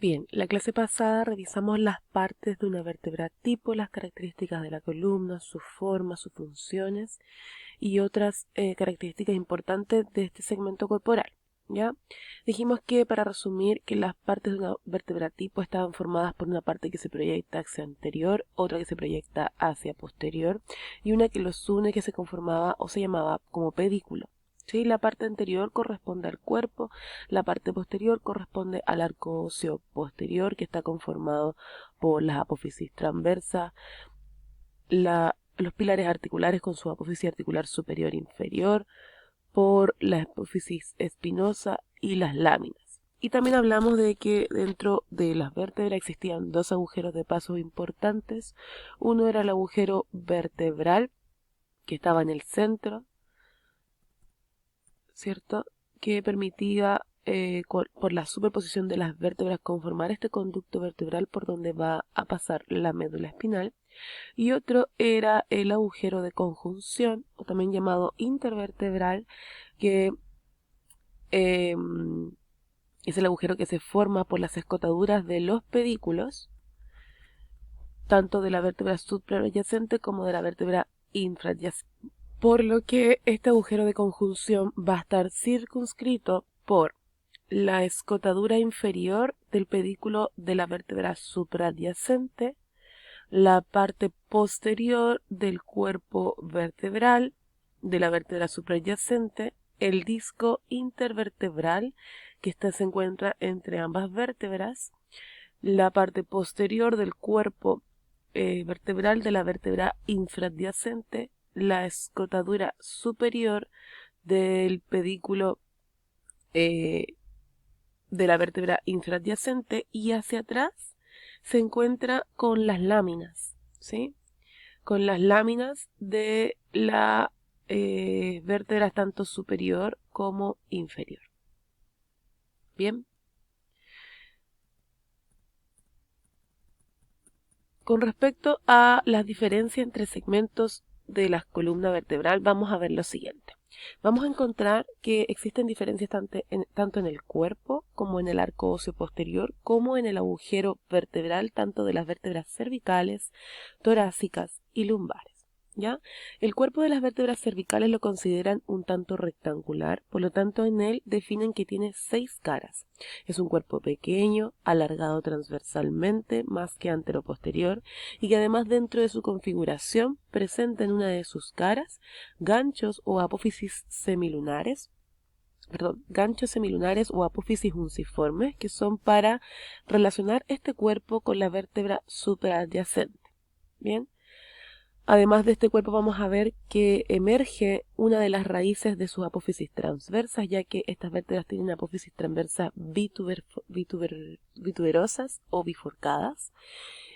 Bien, la clase pasada revisamos las partes de una vértebra tipo, las características de la columna, su forma, sus funciones y otras características importantes de este segmento corporal. ¿Ya? Dijimos que, para resumir, que las partes de una vértebra tipo estaban formadas por una parte que se proyecta hacia anterior, otra que se proyecta hacia posterior y una que los une, que se conformaba o se llamaba como pedículo. ¿Sí? La parte anterior corresponde al cuerpo, la parte posterior corresponde al arco óseo posterior, que está conformado por las apófisis transversas, los pilares articulares con su apófisis articular superior e inferior, por la apófisis espinosa y las láminas. Y también hablamos de que dentro de las vértebras existían dos agujeros de paso importantes. Uno era el agujero vertebral, que estaba en el centro, ¿cierto? Que permitía, por la superposición de las vértebras, conformar este conducto vertebral por donde va a pasar la médula espinal. Y otro era el agujero de conjunción, o también llamado intervertebral, que es el agujero que se forma por las escotaduras de los pedículos, tanto de la vértebra suprayacyente como de la vértebra infrayacyente. Por lo que este agujero de conjunción va a estar circunscrito por la escotadura inferior del pedículo de la vértebra supradyacente, la parte posterior del cuerpo vertebral de la vértebra supradyacente, el disco intervertebral que se encuentra entre ambas vértebras, la parte posterior del cuerpo vertebral de la vértebra infradyacente, la escotadura superior del pedículo de la vértebra infradyacente, y hacia atrás se encuentra con las láminas, ¿sí? Con las láminas de la vértebra tanto superior como inferior. Bien. Con respecto a la diferencia entre segmentos de la columna vertebral, vamos a ver lo siguiente. Vamos a encontrar que existen diferencias tanto en el cuerpo como en el arco óseo posterior, como en el agujero vertebral, tanto de las vértebras cervicales, torácicas y lumbares. ¿Ya? El cuerpo de las vértebras cervicales lo consideran un tanto rectangular, por lo tanto en él definen que tiene 6 caras. Es un cuerpo pequeño, alargado transversalmente más que anteroposterior, y que además, dentro de su configuración, presenta en una de sus caras ganchos o apófisis semilunares, o apófisis unciformes, que son para relacionar este cuerpo con la vértebra supradyacente. Bien. Además de este cuerpo, vamos a ver que emerge una de las raíces de sus apófisis transversas, ya que estas vértebras tienen apófisis transversas vituberosas o bifurcadas,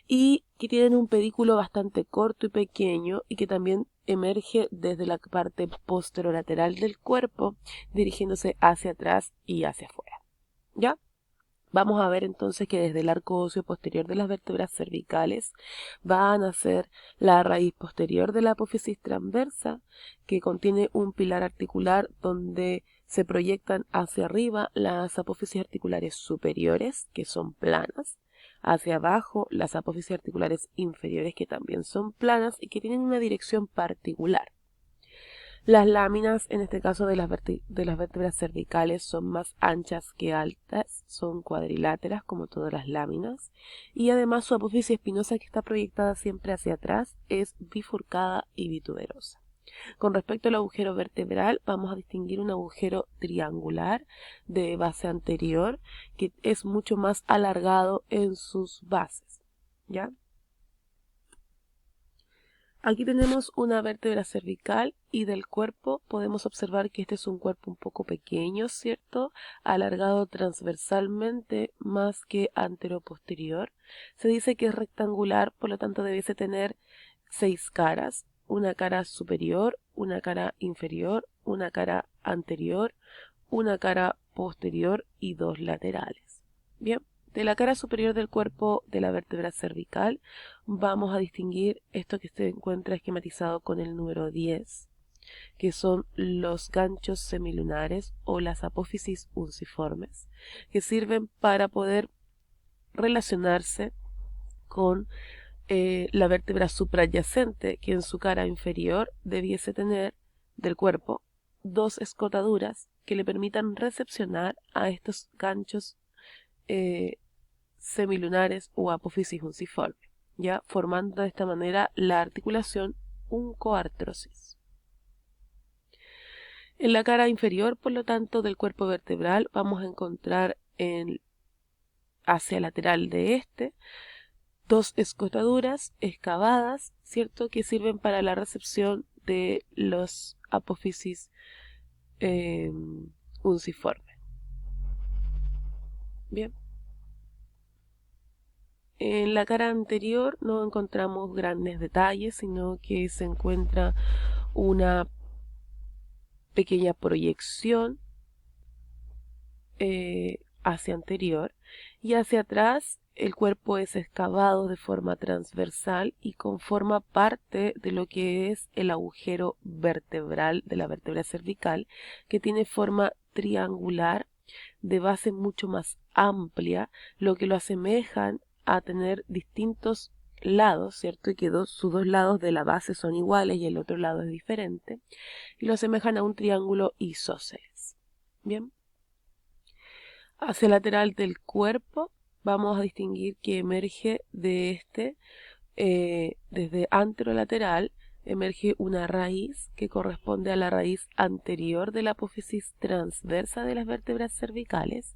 y que tienen un pedículo bastante corto y pequeño, y que también emerge desde la parte posterolateral del cuerpo, dirigiéndose hacia atrás y hacia afuera. ¿Ya? Vamos a ver entonces que desde el arco óseo posterior de las vértebras cervicales va a nacer la raíz posterior de la apófisis transversa, que contiene un pilar articular donde se proyectan hacia arriba las apófisis articulares superiores, que son planas, hacia abajo las apófisis articulares inferiores, que también son planas y que tienen una dirección particular. Las láminas, en este caso de las vértebras cervicales, son más anchas que altas, son cuadriláteras como todas las láminas, y además su apófisis espinosa, que está proyectada siempre hacia atrás, es bifurcada y vituberosa. Con respecto al agujero vertebral, vamos a distinguir un agujero triangular de base anterior, que es mucho más alargado en sus bases, ¿ya? Aquí tenemos una vértebra cervical, y del cuerpo podemos observar que este es un cuerpo un poco pequeño, ¿cierto? Alargado transversalmente más que anteroposterior. Se dice que es rectangular, por lo tanto debiese tener 6 caras: una cara superior, una cara inferior, una cara anterior, una cara posterior y 2 laterales. Bien. De la cara superior del cuerpo de la vértebra cervical vamos a distinguir esto que se encuentra esquematizado con el número 10, que son los ganchos semilunares o las apófisis unciformes, que sirven para poder relacionarse con la vértebra suprayacente, que en su cara inferior debiese tener del cuerpo dos escotaduras que le permitan recepcionar a estos ganchos semilunares o apófisis unciforme, ya formando de esta manera la articulación uncoartrosis. En la cara inferior, por lo tanto, del cuerpo vertebral vamos a encontrar hacia lateral de este dos escotaduras excavadas, ¿cierto?, que sirven para la recepción de los apófisis unciformes. Bien. En la cara anterior no encontramos grandes detalles, sino que se encuentra una pequeña proyección hacia anterior, y hacia atrás el cuerpo es excavado de forma transversal y conforma parte de lo que es el agujero vertebral de la vértebra cervical, que tiene forma triangular de base mucho más amplia, lo que lo asemejan a tener distintos lados, ¿cierto? Y que sus dos lados de la base son iguales y el otro lado es diferente, y lo asemejan a un triángulo isósceles. Bien. Hacia el lateral del cuerpo vamos a distinguir que emerge de desde anterolateral, emerge una raíz que corresponde a la raíz anterior de la apófisis transversa de las vértebras cervicales,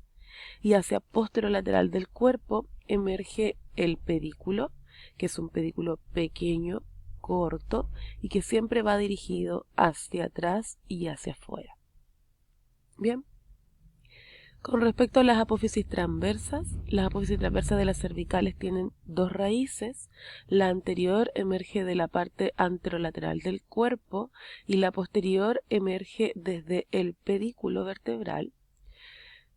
y hacia posterolateral del cuerpo emerge el pedículo, que es un pedículo pequeño, corto, y que siempre va dirigido hacia atrás y hacia afuera. Bien. Con respecto a las apófisis transversas de las cervicales tienen dos raíces. La anterior emerge de la parte anterolateral del cuerpo y la posterior emerge desde el pedículo vertebral.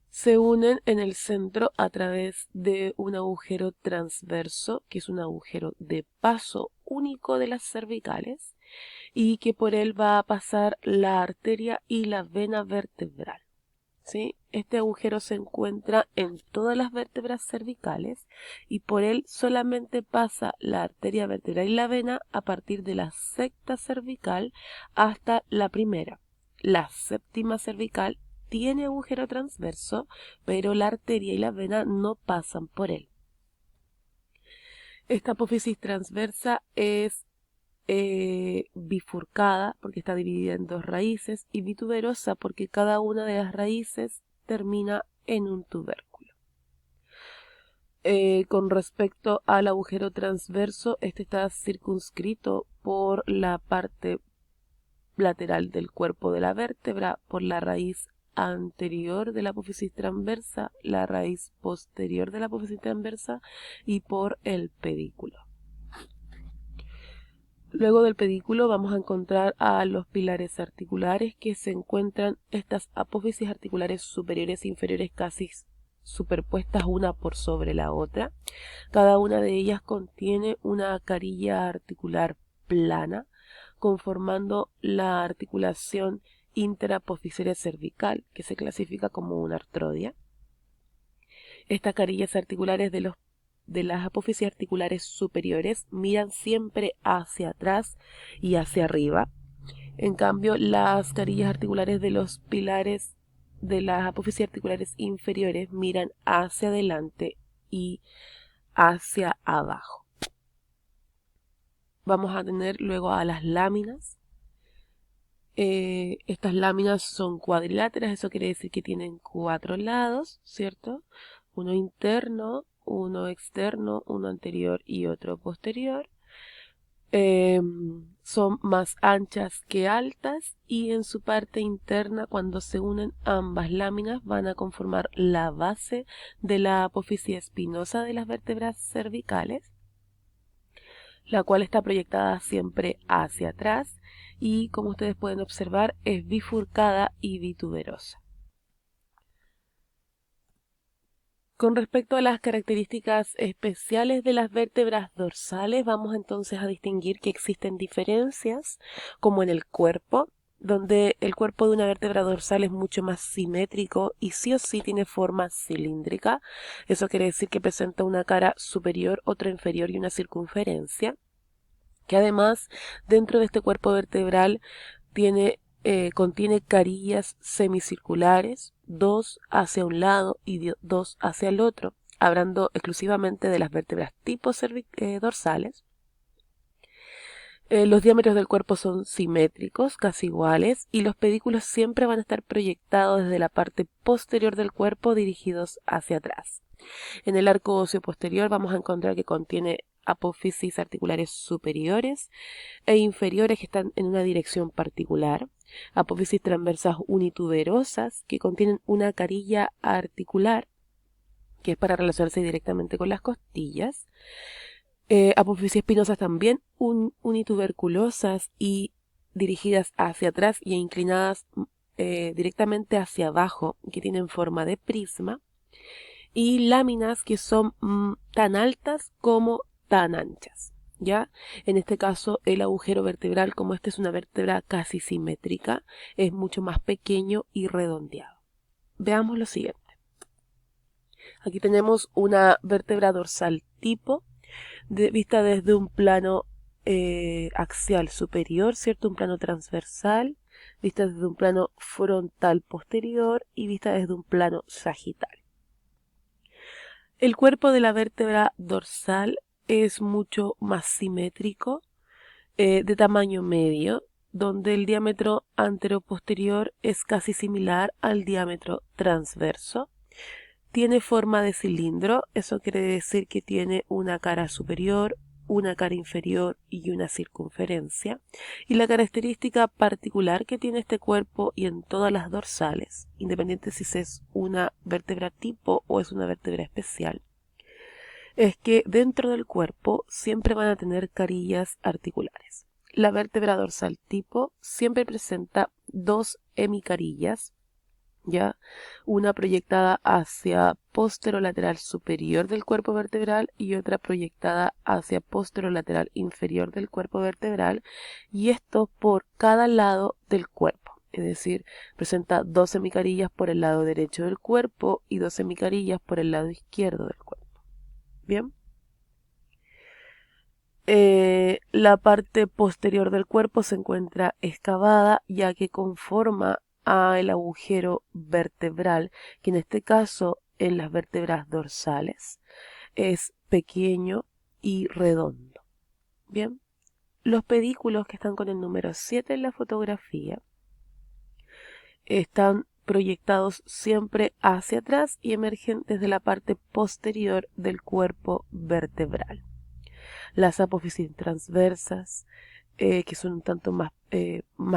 Se unen en el centro a través de un agujero transverso, que es un agujero de paso único de las cervicales, y que por él va a pasar la arteria y la vena vertebral. ¿Sí? Este agujero se encuentra en todas las vértebras cervicales y por él solamente pasa la arteria vertebral y la vena a partir de la sexta cervical hasta la primera. La séptima cervical tiene agujero transverso, pero la arteria y la vena no pasan por él. Esta apófisis transversa es bifurcada porque está dividida en dos raíces, y bituberosa porque cada una de las raíces termina en un tubérculo. Con respecto al agujero transverso, este está circunscrito por la parte lateral del cuerpo de la vértebra, por la raíz anterior de la apófisis transversa, la raíz posterior de la apófisis transversa y por el pedículo. Luego del pedículo vamos a encontrar a los pilares articulares, que se encuentran estas apófisis articulares superiores e inferiores casi superpuestas una por sobre la otra. Cada una de ellas contiene una carilla articular plana, conformando la articulación interapofisaria cervical, que se clasifica como una artrodia. Estas carillas articulares de las apófisis articulares superiores miran siempre hacia atrás y hacia arriba. En cambio, las carillas articulares de los pilares de las apófisis articulares inferiores miran hacia adelante y hacia abajo. Vamos a tener luego a las láminas. Estas láminas son cuadriláteras, eso quiere decir que tienen 4 lados, ¿cierto? Uno interno, uno externo, uno anterior y otro posterior. Son más anchas que altas, y en su parte interna, cuando se unen ambas láminas, van a conformar la base de la apófisis espinosa de las vértebras cervicales, la cual está proyectada siempre hacia atrás y, como ustedes pueden observar, es bifurcada y bituberosa. Con respecto a las características especiales de las vértebras dorsales, vamos entonces a distinguir que existen diferencias, como en el cuerpo, donde el cuerpo de una vértebra dorsal es mucho más simétrico y sí o sí tiene forma cilíndrica. Eso quiere decir que presenta una cara superior, otra inferior y una circunferencia, que además dentro de este cuerpo vertebral contiene carillas semicirculares, dos hacia un lado y dos hacia el otro, hablando exclusivamente de las vértebras tipo dorsales. Los diámetros del cuerpo son simétricos, casi iguales, y los pedículos siempre van a estar proyectados desde la parte posterior del cuerpo dirigidos hacia atrás. En el arco óseo posterior vamos a encontrar que contiene apófisis articulares superiores e inferiores que están en una dirección particular, apófisis transversas unituberosas que contienen una carilla articular que es para relacionarse directamente con las costillas, apófisis espinosas también unituberculosas y dirigidas hacia atrás y inclinadas directamente hacia abajo, que tienen forma de prisma, y láminas que son tan altas como tan anchas. ¿Ya? En este caso, el agujero vertebral, como esta es una vértebra casi simétrica, es mucho más pequeño y redondeado. Veamos lo siguiente. Aquí tenemos una vértebra dorsal tipo, vista desde un plano axial superior, ¿cierto? Un plano transversal, vista desde un plano frontal posterior y vista desde un plano sagital. El cuerpo de la vértebra dorsal es mucho más simétrico, de tamaño medio, donde el diámetro anteroposterior es casi similar al diámetro transverso. Tiene forma de cilindro, eso quiere decir que tiene una cara superior, una cara inferior y una circunferencia. Y la característica particular que tiene este cuerpo y en todas las dorsales, independiente si es una vértebra tipo o es una vértebra especial, es que dentro del cuerpo siempre van a tener carillas articulares. La vértebra dorsal tipo siempre presenta dos hemicarillas, ¿ya? Una proyectada hacia posterolateral superior del cuerpo vertebral y otra proyectada hacia posterolateral inferior del cuerpo vertebral, y esto por cada lado del cuerpo. Es decir, presenta dos semicarillas por el lado derecho del cuerpo y dos semicarillas por el lado izquierdo del cuerpo. Bien. La parte posterior del cuerpo se encuentra excavada, ya que conforma el agujero vertebral, que en este caso en las vértebras dorsales es pequeño y redondo. Bien, los pedículos que están con el número 7 en la fotografía están proyectados siempre hacia atrás y emergen desde la parte posterior del cuerpo vertebral. Las apófisis transversas, que son un tanto más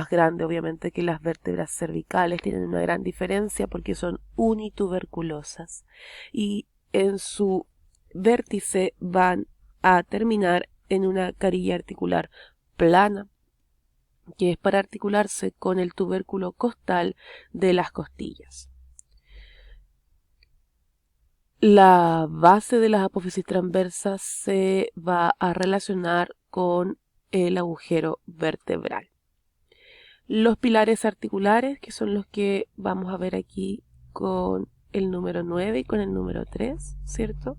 grandes obviamente que las vértebras cervicales, tienen una gran diferencia porque son unituberculosas y en su vértice van a terminar en una carilla articular plana, que es para articularse con el tubérculo costal de las costillas. La base de las apófisis transversas se va a relacionar con el agujero vertebral. Los pilares articulares, que son los que vamos a ver aquí con el número 9 y con el número 3, ¿cierto?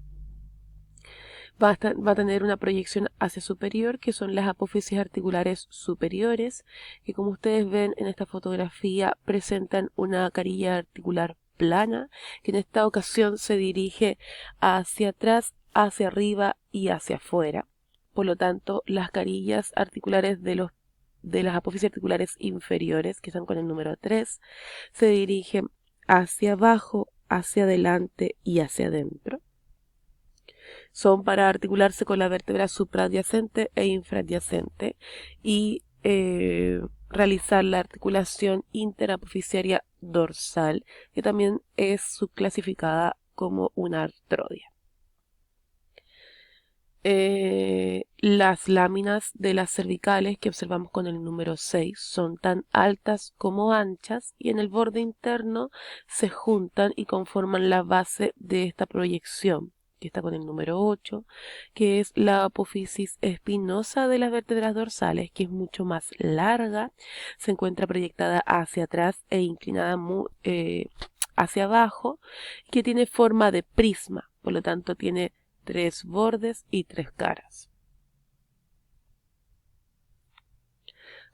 Va a tener una proyección hacia superior, que son las apófisis articulares superiores, que como ustedes ven en esta fotografía presentan una carilla articular plana, que en esta ocasión se dirige hacia atrás, hacia arriba y hacia afuera. Por lo tanto, las carillas articulares de las apófisis articulares inferiores, que están con el número 3, se dirigen hacia abajo, hacia adelante y hacia adentro. Son para articularse con la vértebra supraadyacente e infraadyacente y realizar la articulación interapoficiaria dorsal, que también es subclasificada como una artrodia. Las láminas de las cervicales que observamos con el número 6 son tan altas como anchas y en el borde interno se juntan y conforman la base de esta proyección, que que está con el número 8, que es la apófisis espinosa de las vértebras dorsales, que es mucho más larga, se encuentra proyectada hacia atrás e inclinada hacia abajo, que tiene forma de prisma, por lo tanto tiene 3 bordes y 3 caras.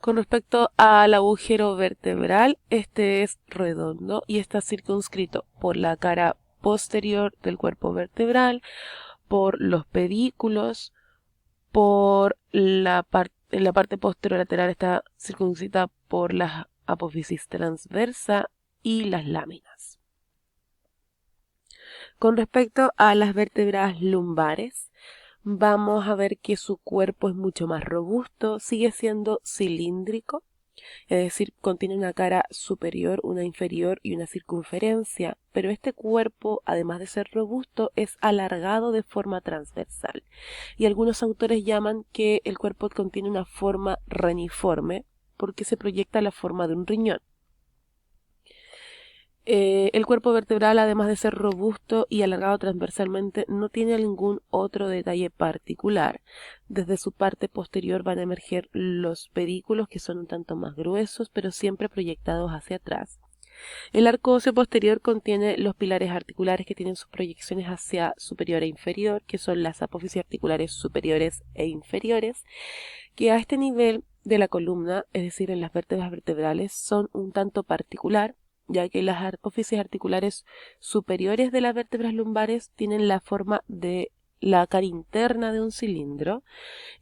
Con respecto al agujero vertebral, este es redondo y está circunscrito por la cara posterior del cuerpo vertebral, por los pedículos, por la parte posterolateral está circunscrita por la apófisis transversa y las láminas. Con respecto a las vértebras lumbares, vamos a ver que su cuerpo es mucho más robusto, sigue siendo cilíndrico, es decir, contiene una cara superior, una inferior y una circunferencia, pero este cuerpo, además de ser robusto, es alargado de forma transversal. Y algunos autores llaman que el cuerpo contiene una forma reniforme porque se proyecta la forma de un riñón. El cuerpo vertebral, además de ser robusto y alargado transversalmente, no tiene ningún otro detalle particular. Desde su parte posterior van a emerger los pedículos, que son un tanto más gruesos, pero siempre proyectados hacia atrás. El arco óseo posterior contiene los pilares articulares que tienen sus proyecciones hacia superior e inferior, que son las apófisis articulares superiores e inferiores, que a este nivel de la columna, es decir, en las vértebras vertebrales, son un tanto particular, ya que las apófisis articulares superiores de las vértebras lumbares tienen la forma de la cara interna de un cilindro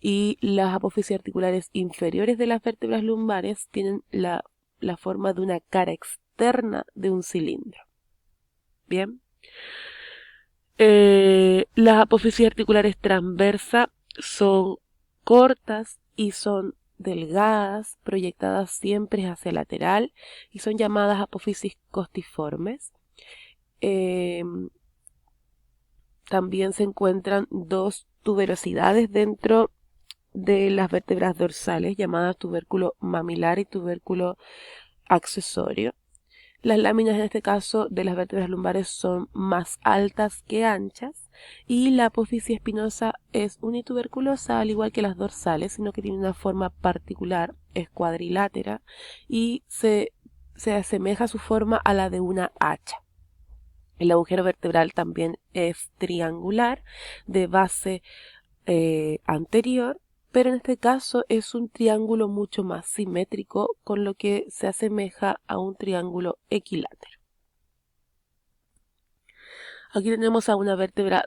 y las apófisis articulares inferiores de las vértebras lumbares tienen la forma de una cara externa de un cilindro. Bien. Las apófisis articulares transversa son cortas y son delgadas, proyectadas siempre hacia lateral y son llamadas apófisis costiformes. También se encuentran dos tuberosidades dentro de las vértebras dorsales llamadas tubérculo mamilar y tubérculo accesorio. Las láminas en este caso de las vértebras lumbares son más altas que anchas y la apófisis espinosa es unituberculosa al igual que las dorsales, sino que tiene una forma particular, es cuadrilátera y se asemeja su forma a la de una hacha. El agujero vertebral también es triangular de base anterior, pero en este caso es un triángulo mucho más simétrico, con lo que se asemeja a un triángulo equilátero. Aquí tenemos a una vértebra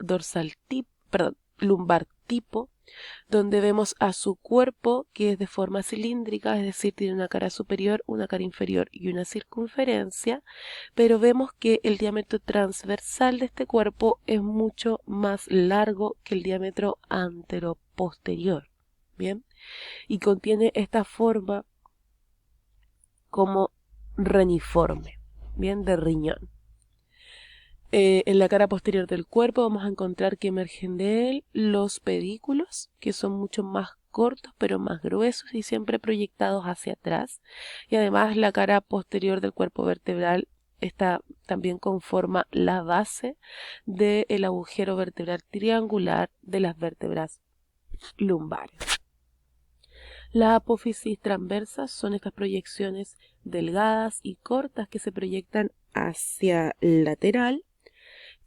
lumbar tipo, donde vemos a su cuerpo que es de forma cilíndrica, es decir, tiene una cara superior, una cara inferior y una circunferencia, pero vemos que el diámetro transversal de este cuerpo es mucho más largo que el diámetro anteroposterior. Bien, y contiene esta forma como reniforme, bien, de riñón. En la cara posterior del cuerpo vamos a encontrar que emergen de él los pedículos, que son mucho más cortos pero más gruesos y siempre proyectados hacia atrás. Y además la cara posterior del cuerpo vertebral está también conforma la base del agujero vertebral triangular de las vértebras lumbares. Las apófisis transversas son estas proyecciones delgadas y cortas que se proyectan hacia lateral.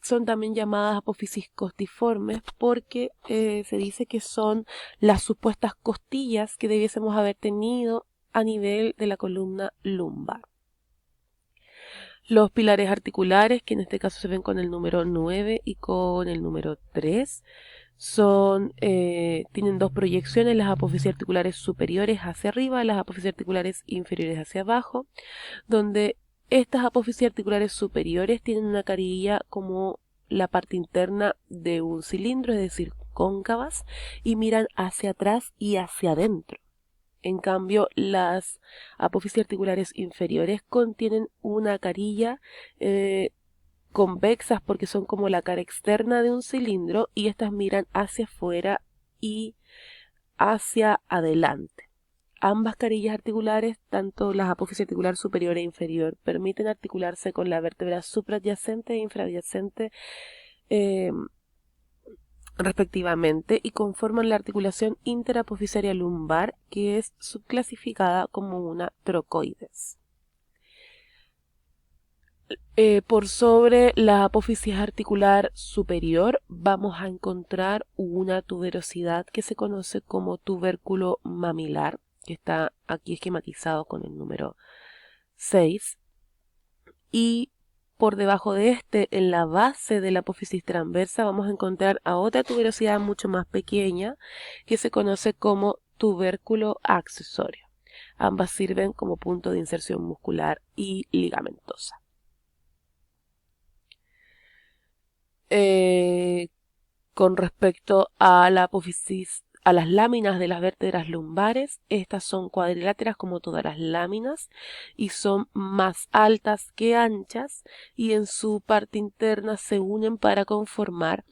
Son también llamadas apófisis costiformes porque se dice que son las supuestas costillas que debiésemos haber tenido a nivel de la columna lumbar. Los pilares articulares, que en este caso se ven con el número 9 y con el número 3, tienen dos proyecciones, las apófisis articulares superiores hacia arriba, las apófisis articulares inferiores hacia abajo, donde estas apófisis articulares superiores tienen una carilla como la parte interna de un cilindro, es decir, cóncavas, y miran hacia atrás y hacia adentro. En cambio, las apófisis articulares inferiores contienen una carilla convexas porque son como la cara externa de un cilindro y estas miran hacia afuera y hacia adelante. Ambas carillas articulares, tanto las apófisis articular superior e inferior, permiten articularse con la vértebra supradyacente e infradyacente respectivamente, y conforman la articulación interapofisaria lumbar, que es subclasificada como una trocoides. Por sobre la apófisis articular superior vamos a encontrar una tuberosidad que se conoce como tubérculo mamilar, que está aquí esquematizado con el número 6. Y por debajo de este, en la base de la apófisis transversa, vamos a encontrar a otra tuberosidad mucho más pequeña que se conoce como tubérculo accesorio. Ambas sirven como punto de inserción muscular y ligamentosa. Con respecto a la apófisis, a las láminas de las vértebras lumbares, estas son cuadriláteras como todas las láminas y son más altas que anchas, y en su parte interna se unen para conformar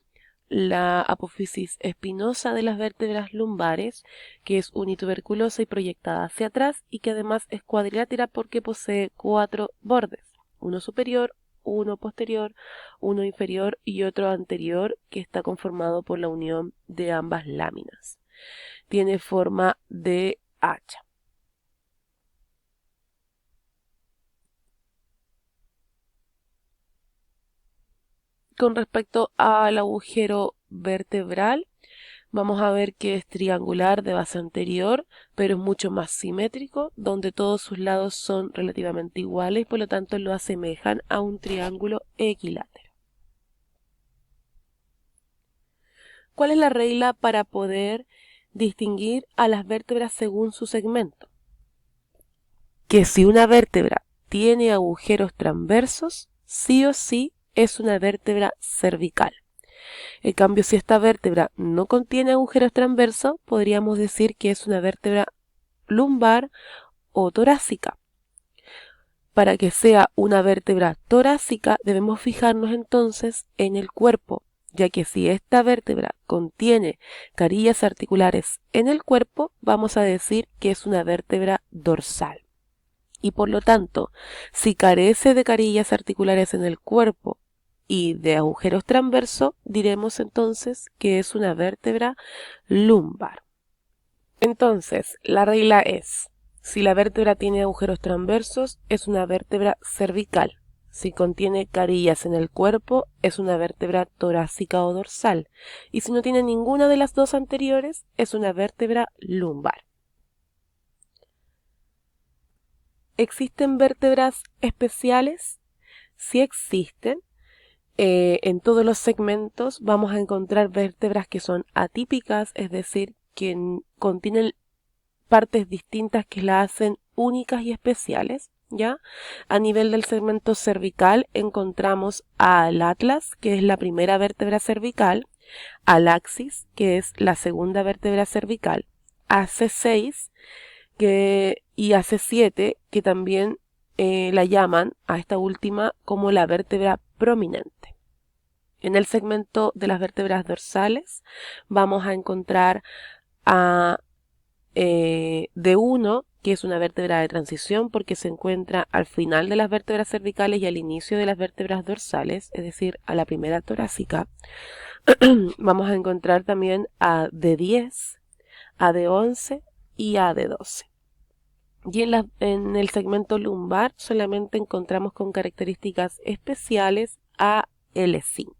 la apófisis espinosa de las vértebras lumbares, que es unituberculosa y proyectada hacia atrás, y que además es cuadrilátera porque posee 4 bordes, uno superior, uno posterior, uno inferior y otro anterior, que está conformado por la unión de ambas láminas. Tiene forma de hacha. Con respecto al agujero vertebral, vamos a ver que es triangular de base anterior, pero es mucho más simétrico, donde todos sus lados son relativamente iguales y por lo tanto lo asemejan a un triángulo equilátero. ¿Cuál es la regla para poder distinguir a las vértebras según su segmento? Que si una vértebra tiene agujeros transversos, sí o sí es una vértebra cervical. En cambio, si esta vértebra no contiene agujeros transversos, podríamos decir que es una vértebra lumbar o torácica. Para que sea una vértebra torácica, debemos fijarnos entonces en el cuerpo, ya que si esta vértebra contiene carillas articulares en el cuerpo, vamos a decir que es una vértebra dorsal. Y por lo tanto, si carece de carillas articulares en el cuerpo y de agujeros transversos, diremos entonces que es una vértebra lumbar. Entonces, la regla es: si la vértebra tiene agujeros transversos, es una vértebra cervical. Si contiene carillas en el cuerpo, es una vértebra torácica o dorsal. Y si no tiene ninguna de las dos anteriores, es una vértebra lumbar. ¿Existen vértebras especiales? Sí existen. En todos los segmentos vamos a encontrar vértebras que son atípicas, es decir, que contienen partes distintas que la hacen únicas y especiales, ¿ya? A nivel del segmento cervical encontramos al atlas, que es la primera vértebra cervical, al axis, que es la segunda vértebra cervical, AC6 y AC7, que también la llaman a esta última como la vértebra prominente. En el segmento de las vértebras dorsales vamos a encontrar a D1, que es una vértebra de transición porque se encuentra al final de las vértebras cervicales y al inicio de las vértebras dorsales, es decir, a la primera torácica. Vamos a encontrar también a D10, a D11 y a D12. Y en el segmento lumbar solamente encontramos con características especiales a L5.